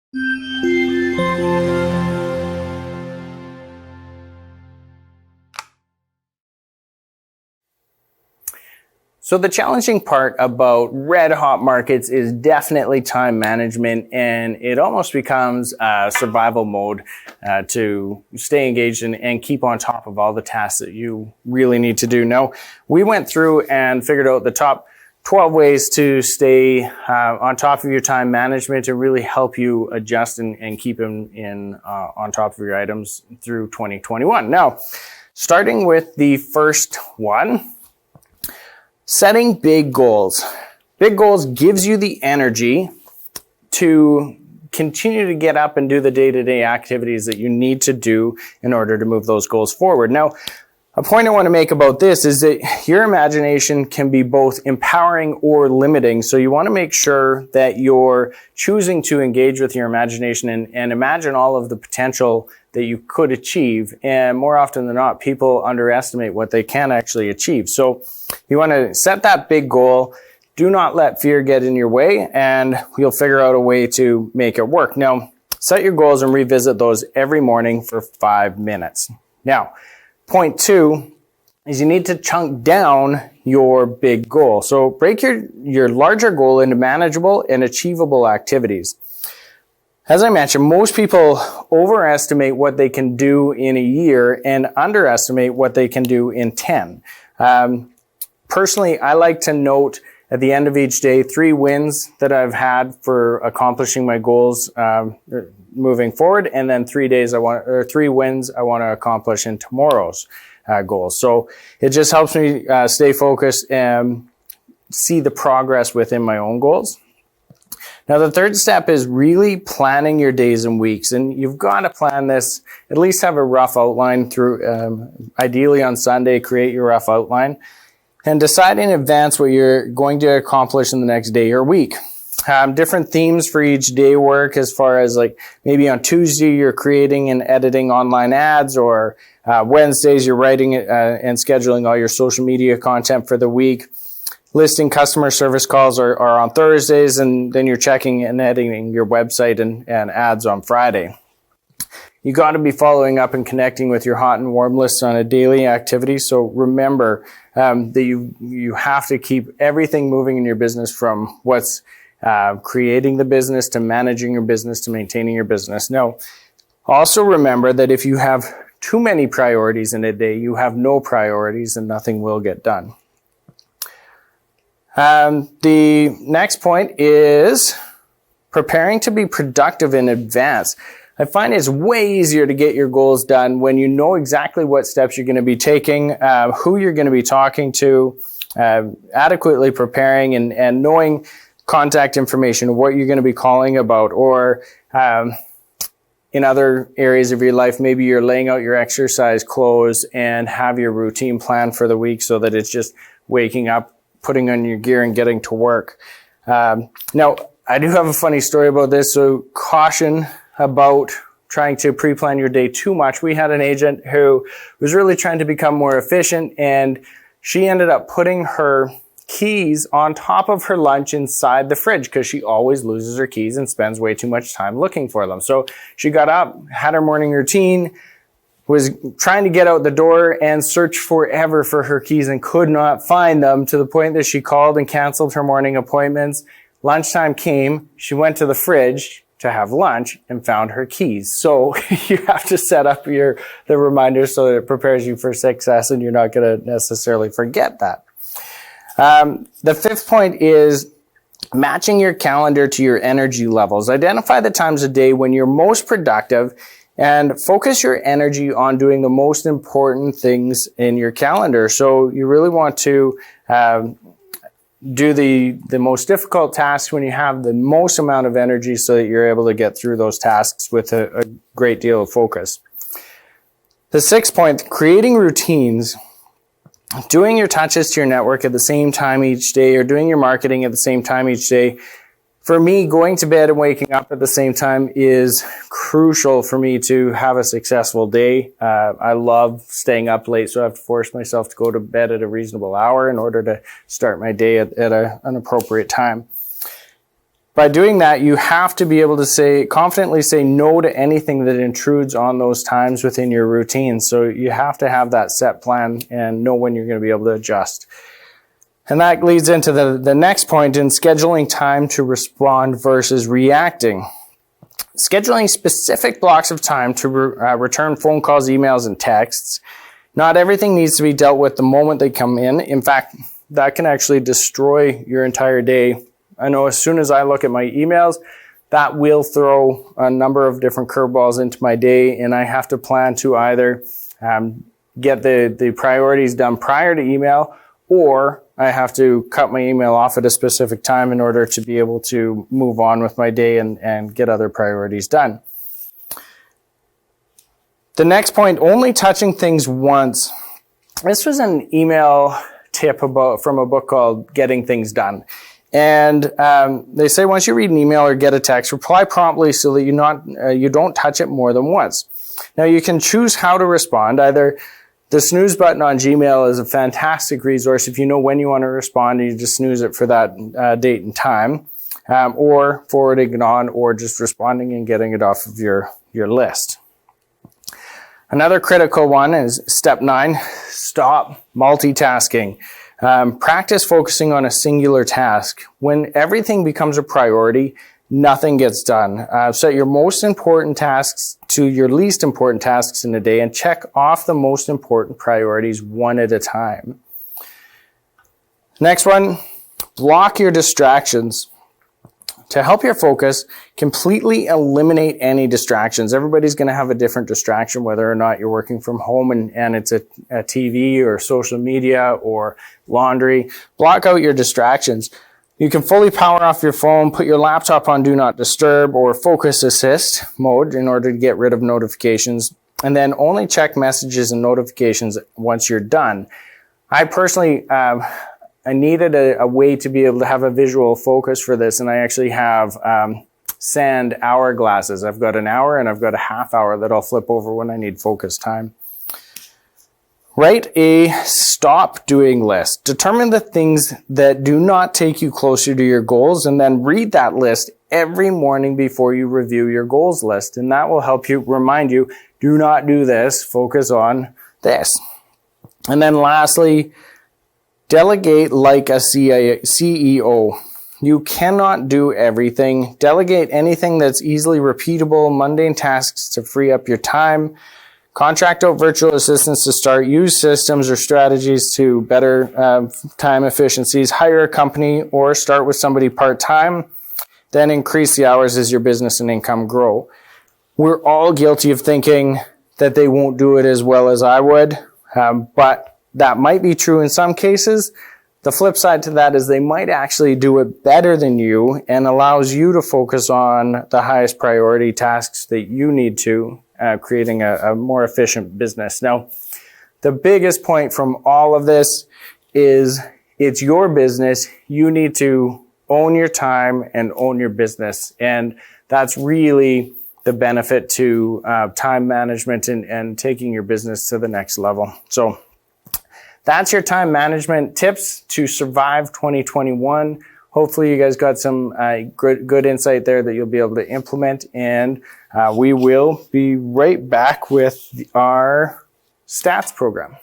So the challenging part about red hot markets is definitely time management, and it almost becomes survival mode to stay engaged and keep on top of all the tasks that you really need to do. Now, we went through and figured out the top 12 ways to stay on top of your time management to really help you adjust and keep them on top of your items through 2021. Now, starting with the first one, setting big goals. Big goals gives you the energy to continue to get up and do the day-to-day activities that you need to do in order to move those goals forward. Now, a point I want to make about this is that your imagination can be both empowering or limiting. So you want to make sure that you're choosing to engage with your imagination and imagine all of the potential that you could achieve. And more often than not, people underestimate what they can actually achieve. So you want to set that big goal. Do not let fear get in your way, and you'll figure out a way to make it work. Now, set your goals and revisit those every morning for 5 minutes. Now, point 2 is you need to chunk down your big goal. So break your larger goal into manageable and achievable activities. As I mentioned, most people overestimate what they can do in a year and underestimate what they can do in 10. Personally, I like to note at the end of each day 3 wins that I've had for accomplishing my goals moving forward, and then 3 wins I want to accomplish in tomorrow's goals. So it just helps me stay focused and see the progress within my own goals. Now, the third step is really planning your days and weeks. And you've got to plan this, at least have a rough outline through, ideally on Sunday, create your rough outline and decide in advance what you're going to accomplish in the next day or week. Different themes for each day work, as far as like maybe on Tuesday you're creating and editing online ads, or Wednesdays you're writing and scheduling all your social media content for the week. Listing customer service calls are on Thursdays, and then you're checking and editing your website and ads on Friday. You got to be following up and connecting with your hot and warm lists on a daily activity. So remember that you have to keep everything moving in your business, from what's creating the business to managing your business to maintaining your business. Now, also remember that if you have too many priorities in a day, you have no priorities and nothing will get done. The next point is preparing to be productive in advance. I find it's way easier to get your goals done when you know exactly what steps you're going to be taking, who you're going to be talking to, adequately preparing and knowing contact information, what you're going to be calling about, or in other areas of your life, maybe you're laying out your exercise clothes and have your routine plan for the week so that it's just waking up, putting on your gear and getting to work. Now, I do have a funny story about this, so caution about trying to pre-plan your day too much. We had an agent who was really trying to become more efficient, and she ended up putting her keys on top of her lunch inside the fridge because she always loses her keys and spends way too much time looking for them. So she got up, had her morning routine, was trying to get out the door and search forever for her keys and could not find them, to the point that she called and canceled her morning appointments. Lunchtime came, she went to the fridge to have lunch and found her keys. So you have to set up the reminder so that it prepares you for success and you're not going to necessarily forget that. The fifth point is matching your calendar to your energy levels. Identify the times of day when you're most productive and focus your energy on doing the most important things in your calendar. So you really want to do the most difficult tasks when you have the most amount of energy, so that you're able to get through those tasks with a great deal of focus. The sixth point, creating routines. Doing your touches to your network at the same time each day, or doing your marketing at the same time each day. For me, going to bed and waking up at the same time is crucial for me to have a successful day. I love staying up late, so I have to force myself to go to bed at a reasonable hour in order to start my day at an appropriate time. By doing that, you have to be able to confidently say no to anything that intrudes on those times within your routine. So you have to have that set plan and know when you're going to be able to adjust. And that leads into the next point in scheduling time to respond versus reacting. Scheduling specific blocks of time to return phone calls, emails, and texts. Not everything needs to be dealt with the moment they come in. In fact, that can actually destroy your entire day. I know as soon as I look at my emails, that will throw a number of different curveballs into my day, and I have to plan to either get the priorities done prior to email, or I have to cut my email off at a specific time in order to be able to move on with my day and get other priorities done. The next point, only touching things once. This was an email tip from a book called Getting Things Done. And they say once you read an email or get a text, reply promptly so that you don't touch it more than once. Now you can choose how to respond. Either the snooze button on Gmail is a fantastic resource if you know when you want to respond and you just snooze it for that date and time, or forwarding it on, or just responding and getting it off of your list. Another critical one is step 9, stop multitasking. Practice focusing on a singular task. When everything becomes a priority, nothing gets done. Set your most important tasks to your least important tasks in a day and check off the most important priorities one at a time. Next one, block your distractions. To help your focus, completely eliminate any distractions. Everybody's going to have a different distraction, whether or not you're working from home and it's a TV or social media or laundry. Block out your distractions. You can fully power off your phone, put your laptop on Do Not Disturb or Focus Assist mode in order to get rid of notifications, and then only check messages and notifications once you're done. I personally I needed a way to be able to have a visual focus for this, and I actually have sand hourglasses. I've got an hour and I've got a half hour that I'll flip over when I need focus time. Write a stop doing list. Determine the things that do not take you closer to your goals, and then read that list every morning before you review your goals list. And that will help you remind you, do not do this, focus on this. And then lastly, delegate like a CEO. You cannot do everything. Delegate anything that's easily repeatable, mundane tasks to free up your time. Contract out virtual assistants to start. Use systems or strategies to better time efficiencies. Hire a company or start with somebody part-time. Then increase the hours as your business and income grow. We're all guilty of thinking that they won't do it as well as I would, but that might be true in some cases. The flip side to that is they might actually do it better than you and allows you to focus on the highest priority tasks that you need to, creating a more efficient business. Now, the biggest point from all of this is it's your business. You need to own your time and own your business. And that's really the benefit to time management and taking your business to the next level. So that's your time management tips to survive 2021. Hopefully you guys got some good insight there that you'll be able to implement. And we will be right back with our stats program.